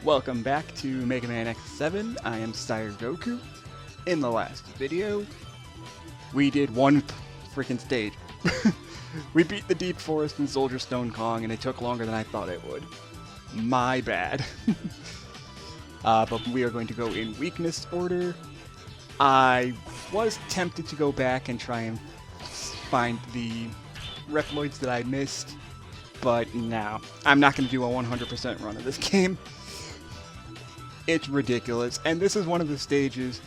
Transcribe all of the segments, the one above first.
Welcome back to Megaman X7. I am Sire Goku. In the last video, we did one freaking stage. We beat the Deep Forest and Soldier Stone Kong, and it took longer than I thought it would. My bad. But we are going to go in weakness order. I was tempted to go back and try and find the Reploids that I missed, but no. I'm not going to do a 100% run of this game. It's ridiculous, and this is one of the stages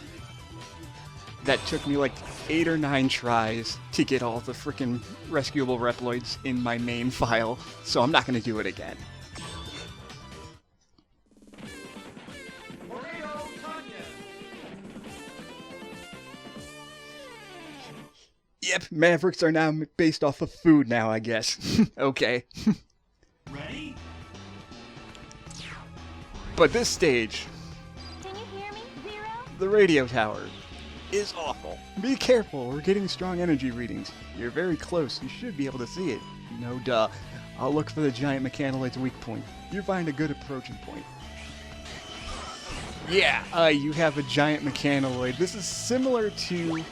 that took me like 8 or 9 tries to get all the freaking rescuable Reploids in my main file, so I'm not going to do it again. Yep, Mavericks are now based off of food now, I guess. Okay. Ready? But this stage, Can you hear me, Zero? the radio tower, is awful. Be careful, we're getting strong energy readings. You're very close, you should be able to see it. No duh. I'll look for the giant mechanolite's weak point. You find a good approaching point. Yeah, you have a giant mechanolite. This is similar to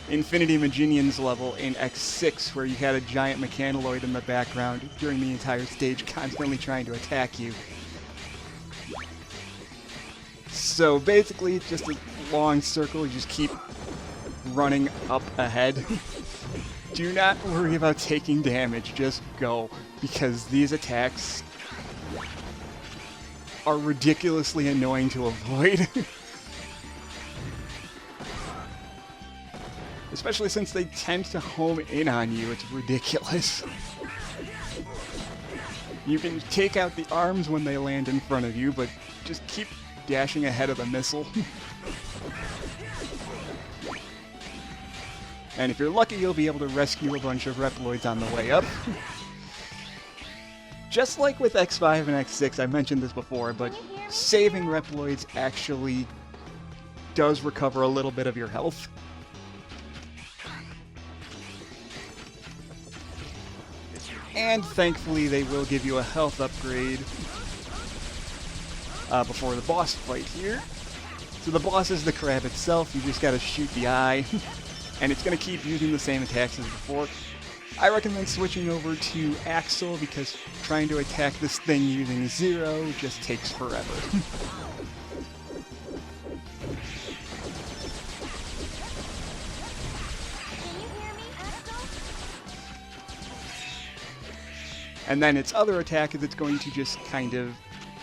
Infinity Maginian's level in X6, where you had a giant mechanoloid in the background during the entire stage, constantly trying to attack you. So basically, it's just a long circle. You just keep running up ahead. Do not worry about taking damage, just go, because these attacks are ridiculously annoying to avoid. Especially since they tend to home in on you, it's ridiculous. You can take out the arms when they land in front of you, but just keep dashing ahead of the missile. And if you're lucky, you'll be able to rescue a bunch of Reploids on the way up. Just like with X5 and X6, I mentioned this before, but saving Reploids actually does recover a little bit of your health. And thankfully, they will give you a health upgrade before the boss fight here. So the boss is the crab itself, you just gotta shoot the eye, and it's gonna keep using the same attacks as before. I recommend switching over to Axel because trying to attack this thing using Zero just takes forever. And then its other attack is it's going to just kind of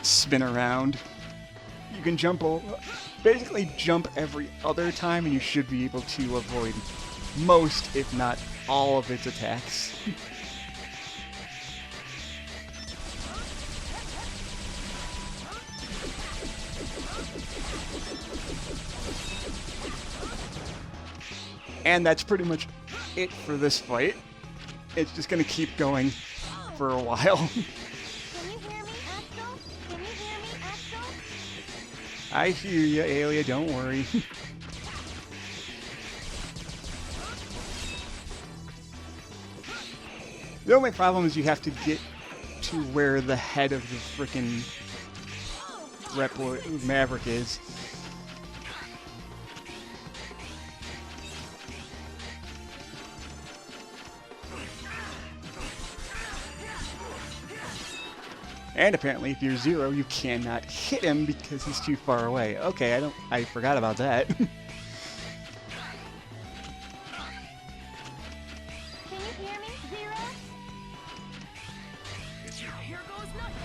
spin around. You can basically jump every other time, and you should be able to avoid most, if not all, of its attacks. And that's pretty much it for this fight. It's just going to keep going for a while. Can you hear me, Axel? Can you hear me, Axel? I hear ya, Aelia, don't worry. The only problem is you have to get to where the head of the frickin' Maverick is. And apparently, if you're Zero, you cannot hit him because he's too far away. Okay, I forgot about that. Can you hear me, Zero? Here goes nothing.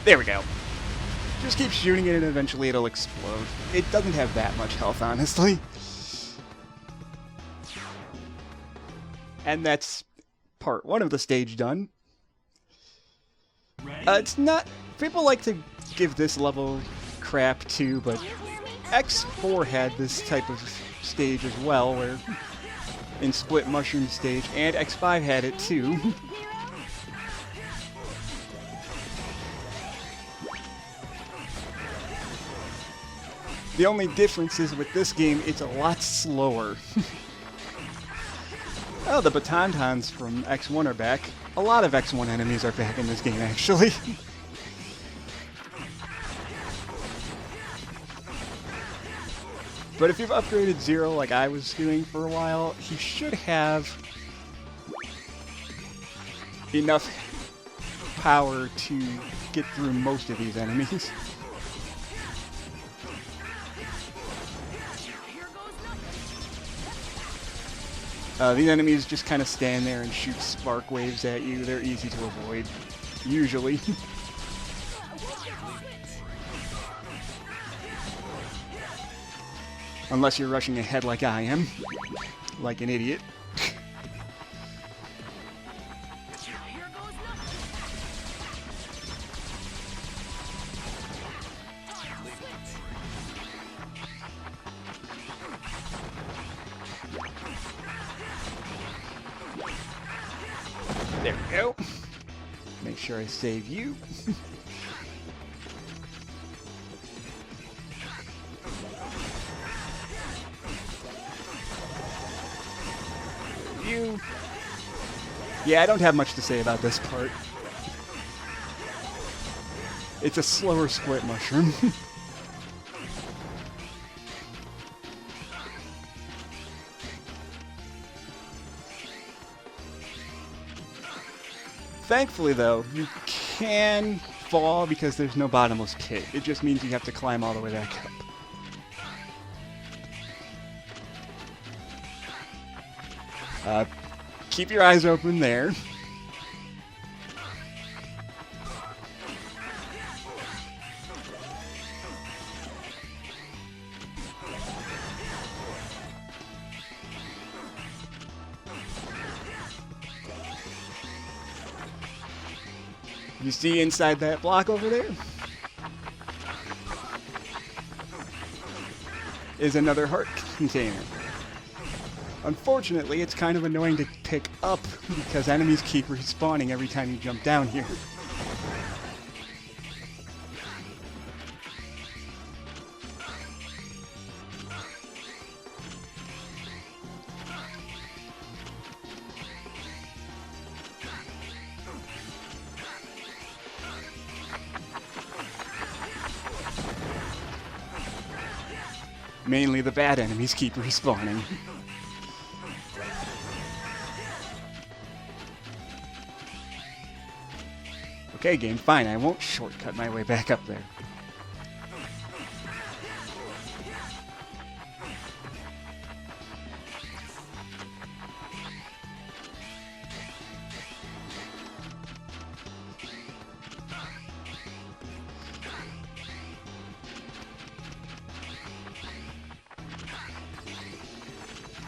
There we go. Just keep shooting it and eventually it'll explode. It doesn't have that much health, honestly. And that's part 1 of the stage done. It's not... People like to give this level crap too, but X4 had this type of stage as well, where in Split Mushroom stage, and X5 had it too. The only difference is with this game, it's a lot slower. Oh, the Batantons from X1 are back. A lot of X1 enemies are back in this game, actually. But if you've upgraded Zero like I was doing for a while, he should have enough power to get through most of these enemies. These enemies just kind of stand there and shoot spark waves at you. They're easy to avoid, usually. Unless you're rushing ahead like I am. Like an idiot. There we go. Make sure I save you. You. Yeah, I don't have much to say about this part. It's a slower split mushroom. Thankfully, though, you can fall because there's no bottomless pit. It just means you have to climb all the way back up. Keep your eyes open there. You see inside that block over there is another heart container. Unfortunately, it's kind of annoying to pick up because enemies keep respawning every time you jump down here. Mainly the bad enemies keep respawning. Okay, game, fine. I won't shortcut my way back up there.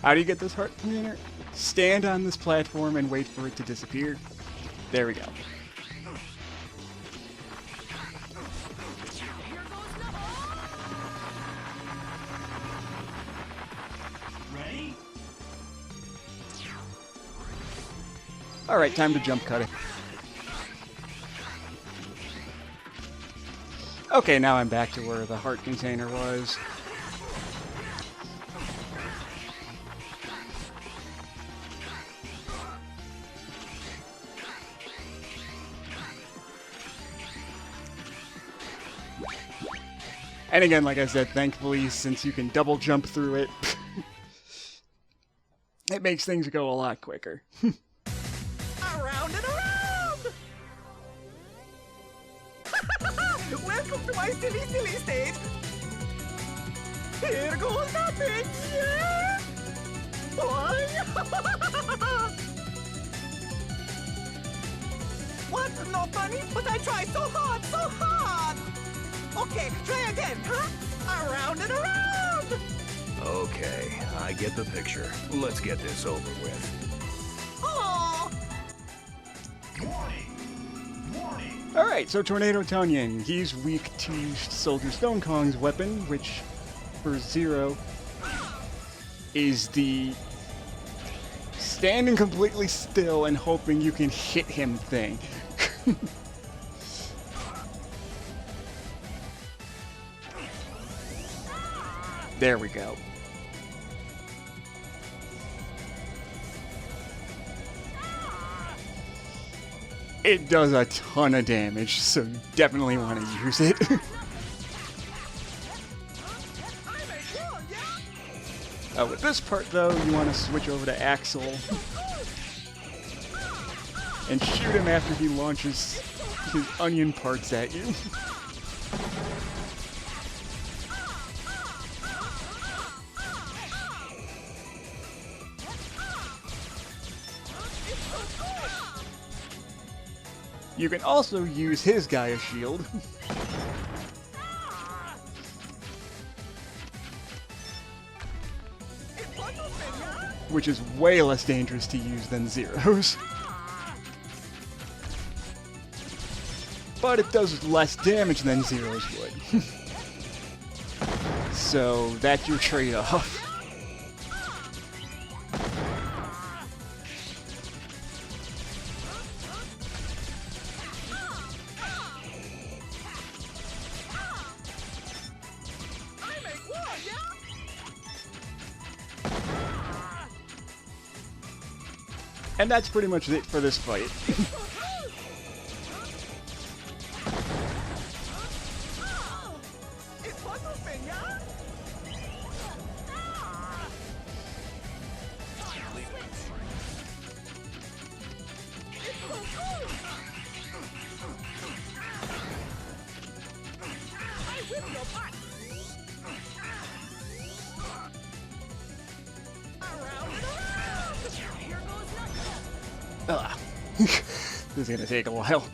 How do you get this heart container? Stand on this platform and wait for it to disappear. There we go. Ready? Alright, time to jump cut it. Okay, now I'm back to where the heart container was. And again, like I said, thankfully, since you can double jump through it, it makes things go a lot quicker. Around and around! Welcome to my silly, silly stage! Here goes nothing! Yeah! Boy! What? No funny? But I tried so hard, so hard! Okay, try again, huh? Around and around! Okay, I get the picture. Let's get this over with. Oh! Warning! Warning! Alright, so Tornado Tunyon, he's weak to Soldier Stone Kong's weapon, which for Zero is the standing completely still and hoping you can hit him thing. There we go. it does a ton of damage, so you definitely want to use it. With this part, though, you want to switch over to Axel and shoot him after he launches his onion parts at you. You can also use his Gaia shield. Which is way less dangerous to use than Zero's. But it does less damage than Zero's would. So that's your trade-off. And that's pretty much it for this fight. Ugh. This is gonna take a while.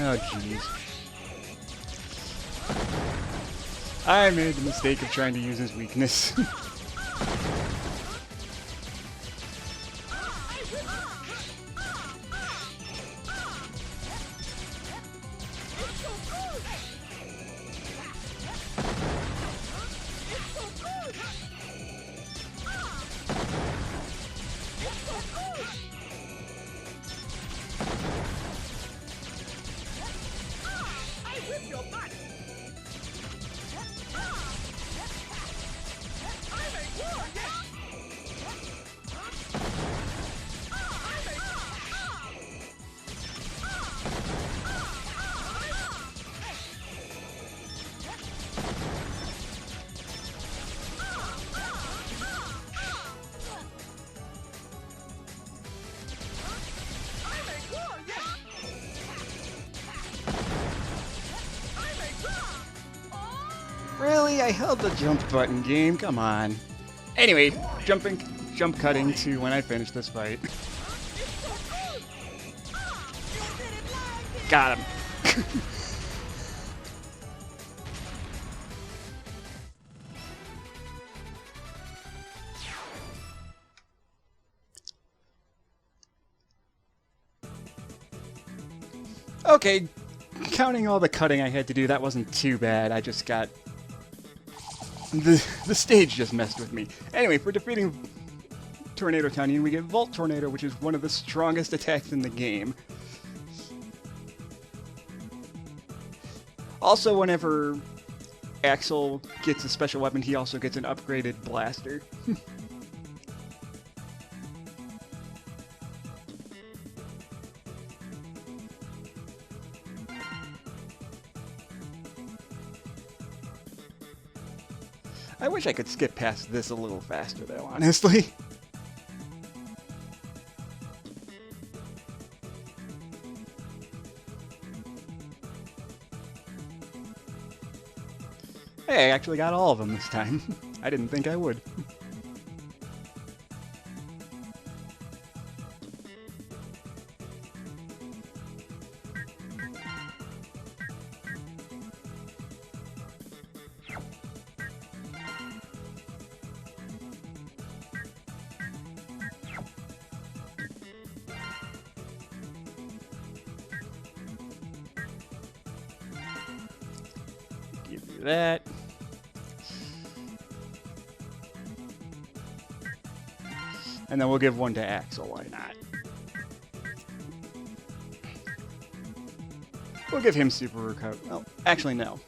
Oh jeez. I made the mistake of trying to use his weakness. Really? I held the jump button, game? Come on. Anyway, jump cutting to when I finish this fight. Got him. Okay, counting all the cutting I had to do, that wasn't too bad. I just got... The stage just messed with me. Anyway, for defeating Tornado Tanyan, we get Volt Tornado, which is one of the strongest attacks in the game. Also, whenever Axel gets a special weapon, he also gets an upgraded blaster. I wish I could skip past this a little faster, though, honestly. Hey, I actually got all of them this time. I didn't think I would. Give you that. And then we'll give one to Axel, why not? We'll give him super recovery. Well, actually, no.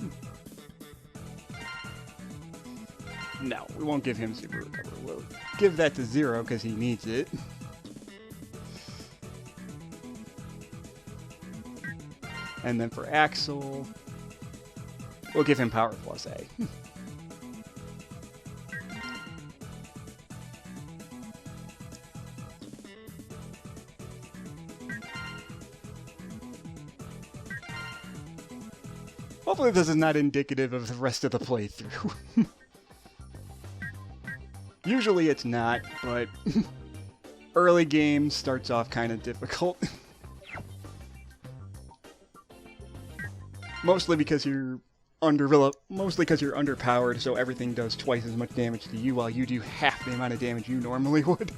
No, we won't give him super recovery. We'll give that to Zero because he needs it. And then for Axel, we'll give him Power plus A. Hopefully this is not indicative of the rest of the playthrough. Usually it's not, but early game starts off kind of difficult. Mostly because you're underpowered, so everything does twice as much damage to you while you do half the amount of damage you normally would.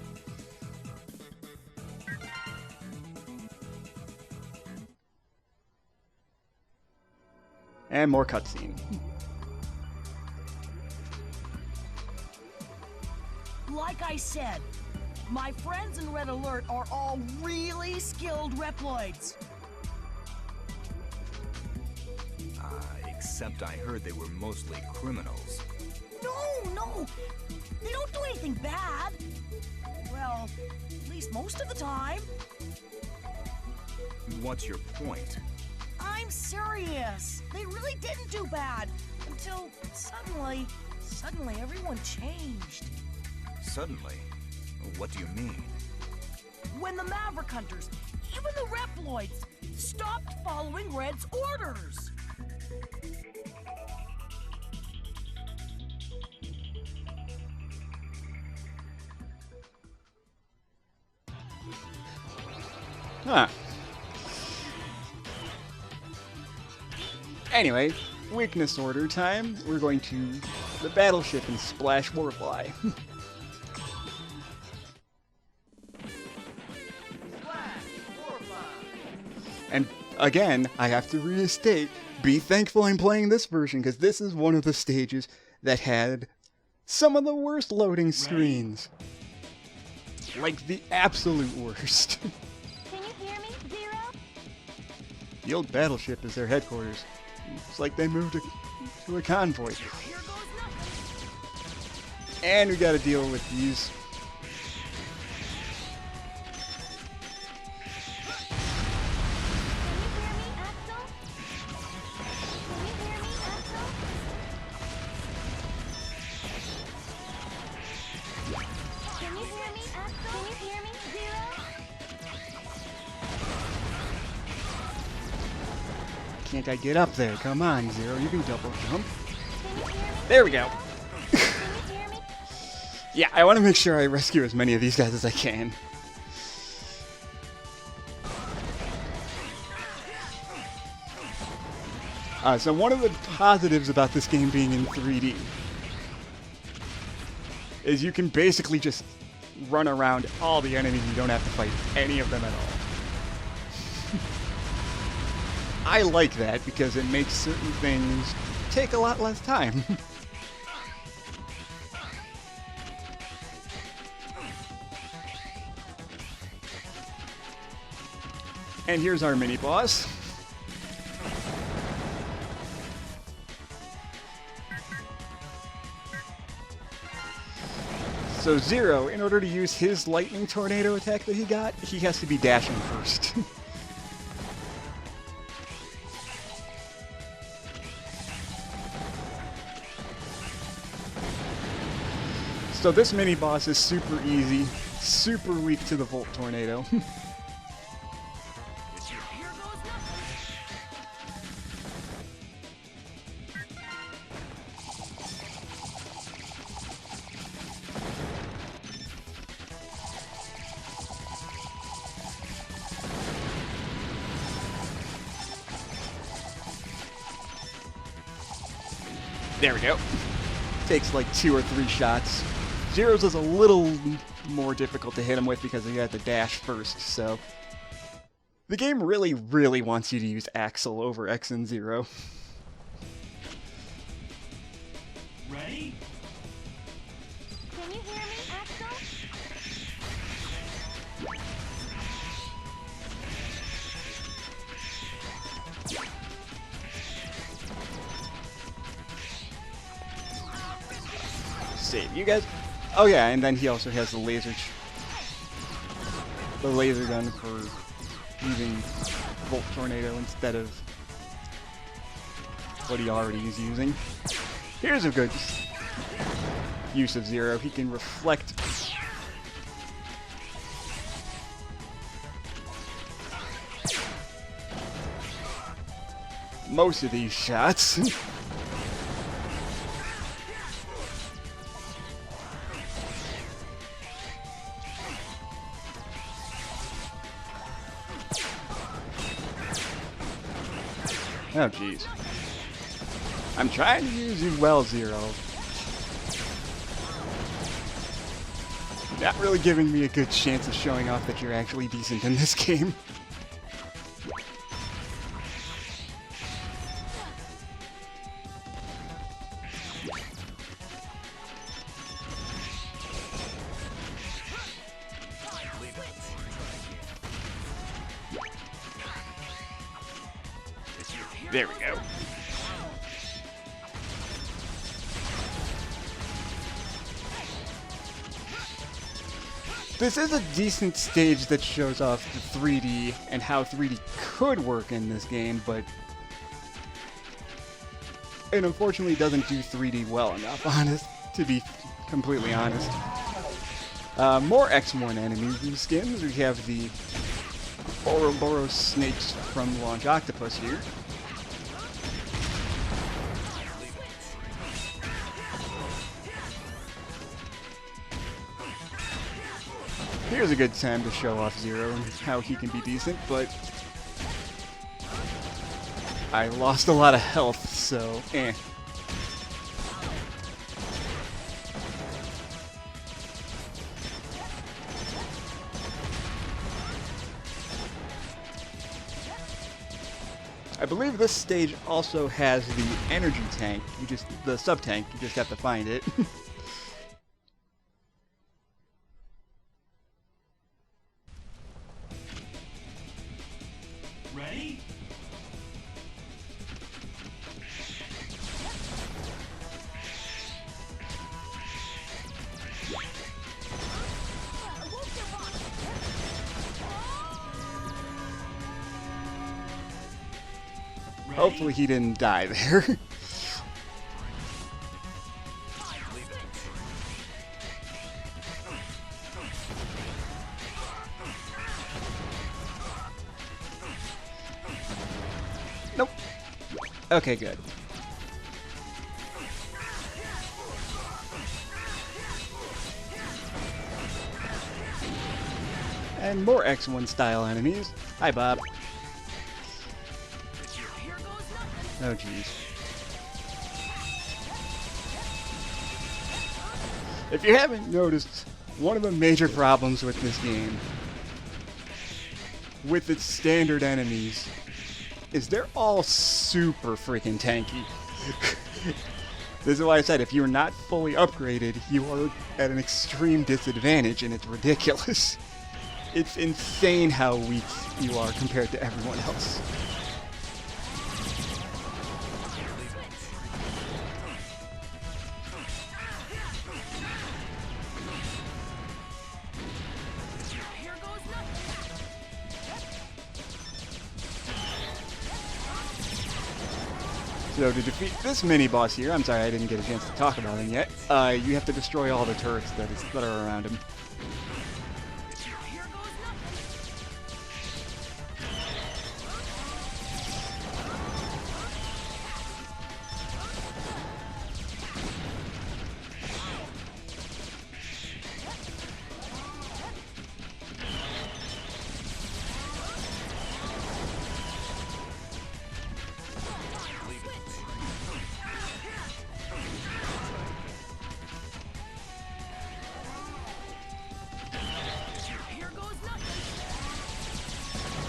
And more cutscene. Like I said, my friends in Red Alert are all really skilled Reploids. Except I heard they were mostly criminals. No! They don't do anything bad. Well, at least most of the time. What's your point? I'm serious. They really didn't do bad. Until suddenly everyone changed. Suddenly? What do you mean? When the Maverick Hunters, even the Reploids, stopped following Red's orders. Huh. Anyway, weakness order time. We're going to the battleship and splash Warfly. And again, I have to restate, be thankful I'm playing this version, because this is one of the stages that had some of the worst loading screens. Like the absolute worst. Can you hear me, Zero? The old battleship is their headquarters. It's like they moved to a convoy. Here goes nothing. And we gotta deal with these. Can you hear me, Axel? Can you hear me, Zero? Can't I get up there? Come on, Zero. You can double jump. Can you hear me? There we go. Can you hear me? Yeah, I want to make sure I rescue as many of these guys as I can. So one of the positives about this game being in 3D is you can basically just run around all the enemies. You don't have to fight any of them at all. I like that because it makes certain things take a lot less time. And here's our mini boss. So Zero, in order to use his lightning tornado attack that he got, he has to be dashing first. So this mini boss is super easy, super weak to the Volt Tornado. Here goes nothing. There we go. Takes like 2 or 3 shots. Zero's is a little more difficult to hit him with because you have to dash first, so... The game really, really wants you to use Axel over X and Zero. Ready? Can you hear me, Axel? save you guys. Oh yeah, and then he also has the laser gun for using Volt Tornado instead of what he already is using. Here's a good use of Zero. He can reflect most of these shots. Oh jeez. I'm trying to use you well, Zero. Not really giving me a good chance of showing off that you're actually decent in this game. There we go. This is a decent stage that shows off the 3D and how 3D could work in this game, but it unfortunately doesn't do 3D well enough, to be completely honest. More X1 enemies and skins. We have the Ouroboros snakes from Launch Octopus here. Here's a good time to show off Zero and how he can be decent, but I lost a lot of health, so eh. I believe this stage also has the energy tank. The sub-tank, you just have to find it. Ready? Hopefully he didn't die there. Nope. Okay, good. And more X1 style enemies. Hi, Bob. Oh, jeez. If you haven't noticed, one of the major problems with this game, with its standard enemies, is they're all super freaking tanky. This is why I said if you're not fully upgraded, you are at an extreme disadvantage, and it's ridiculous. It's insane how weak you are compared to everyone else. So to defeat this mini-boss here, I'm sorry I didn't get a chance to talk about him yet, you have to destroy all the turrets that are around him.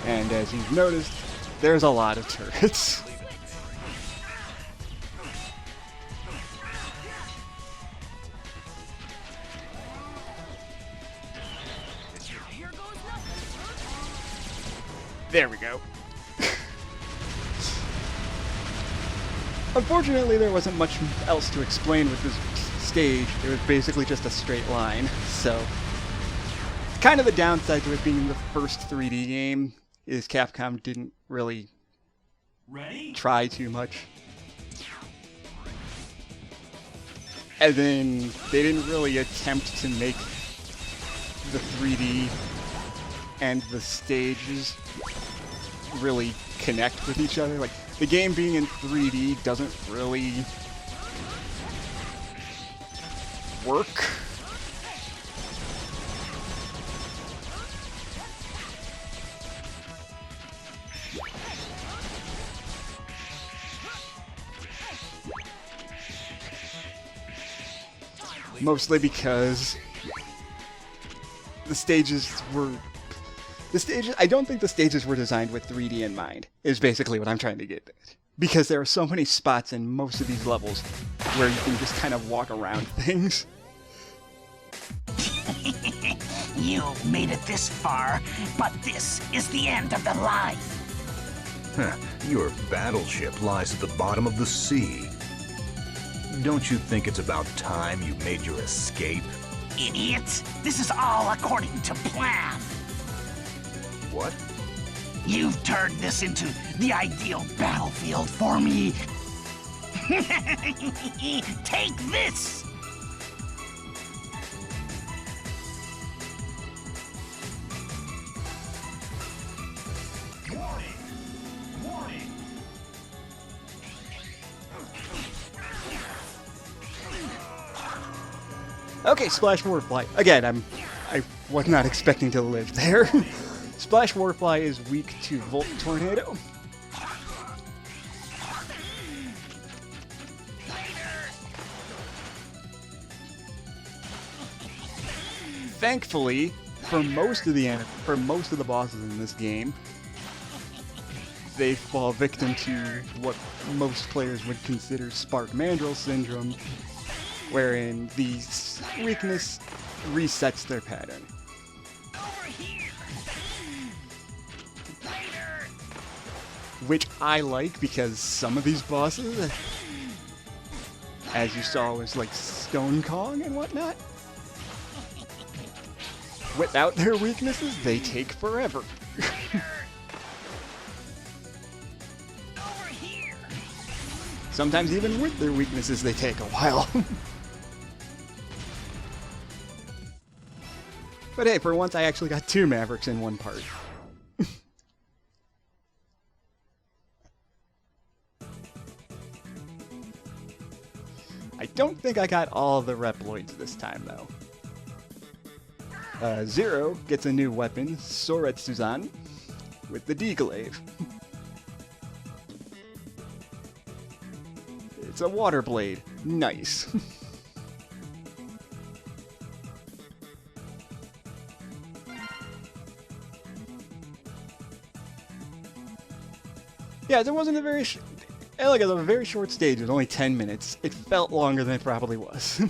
And as you've noticed, there's a lot of turrets. There we go. Unfortunately, there wasn't much else to explain with this stage, it was basically just a straight line. So, kind of the downside to it being the first 3D game is Capcom didn't really Ready? try too much. And then they didn't really attempt to make the 3D and the stages really connect with each other. Like, the game being in 3D doesn't really work. Mostly because the stages were... I don't think the stages were designed with 3D in mind, is basically what I'm trying to get at. Because there are so many spots in most of these levels where you can just kind of walk around things. You made it this far, but this is the end of the line. Huh, your battleship lies at the bottom of the sea. Don't you think it's about time you made your escape? Idiots! This is all according to plan. What? You've turned this into the ideal battlefield for me. Take this! Warning! Warning! Okay, Splash Warfly. Again, I was not expecting to live there. Splash Warfly is weak to Volt Tornado. Thankfully, for most of the bosses in this game, they fall victim to what most players would consider Spark Mandrill syndrome, wherein the weakness resets their pattern. Over here! Which I like because some of these bosses, as you saw, was like Stone Kong and whatnot. Without their weaknesses, they take forever. Over here! Sometimes even with their weaknesses, they take a while. But hey, for once I actually got 2 Mavericks in one part. I don't think I got all the Reploids this time, though. Zero gets a new weapon, Soretsuzan, with the D-Glaive. It's a water blade. Nice. Yeah, there wasn't a very... Like, it was a very short stage. It was only 10 minutes. It felt longer than it probably was.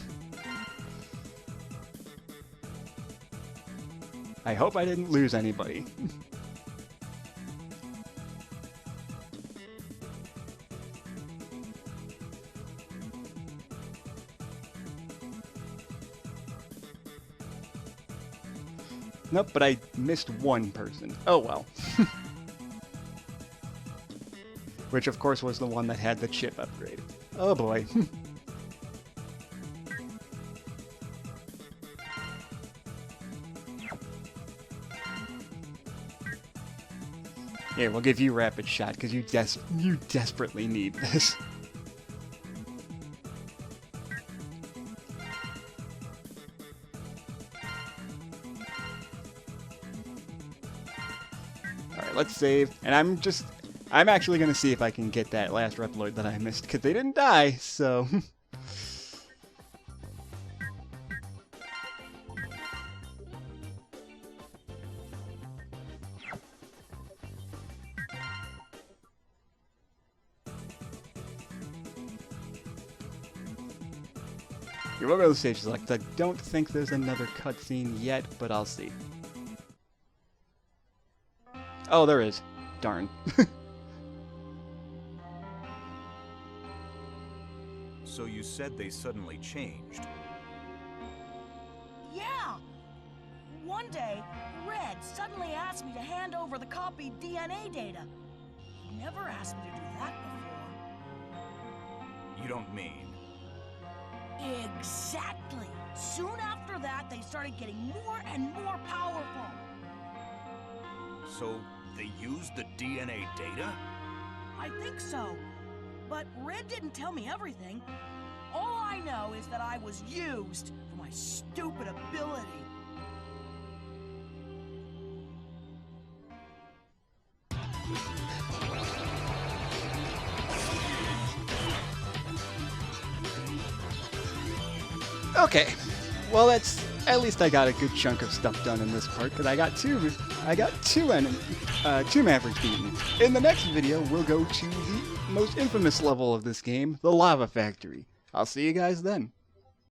I hope I didn't lose anybody. Nope, but I missed one person. Oh well. Which of course was the one that had the chip upgrade. Oh boy. Here, we'll give you rapid shot because you desperately need this. Alright, let's save. And I'm actually going to see if I can get that last Reploid that I missed because they didn't die, so... Here, we'll go to the stage select. I don't think there's another cutscene yet, but I'll see. Oh, there is. Darn. So you said they suddenly changed. Yeah! One day, Red suddenly asked me to hand over the copied DNA data. He never asked me to do that before. You don't mean... Exactly! Soon after that, they started getting more and more powerful. So they used the DNA data? I think so. But Red didn't tell me everything. All I know is that I was used for my stupid ability. Okay, well at least I got a good chunk of stuff done in this part because I got two Mavericks beaten. In the next video, we'll go to the most infamous level of this game, the Lava Factory. I'll see you guys then.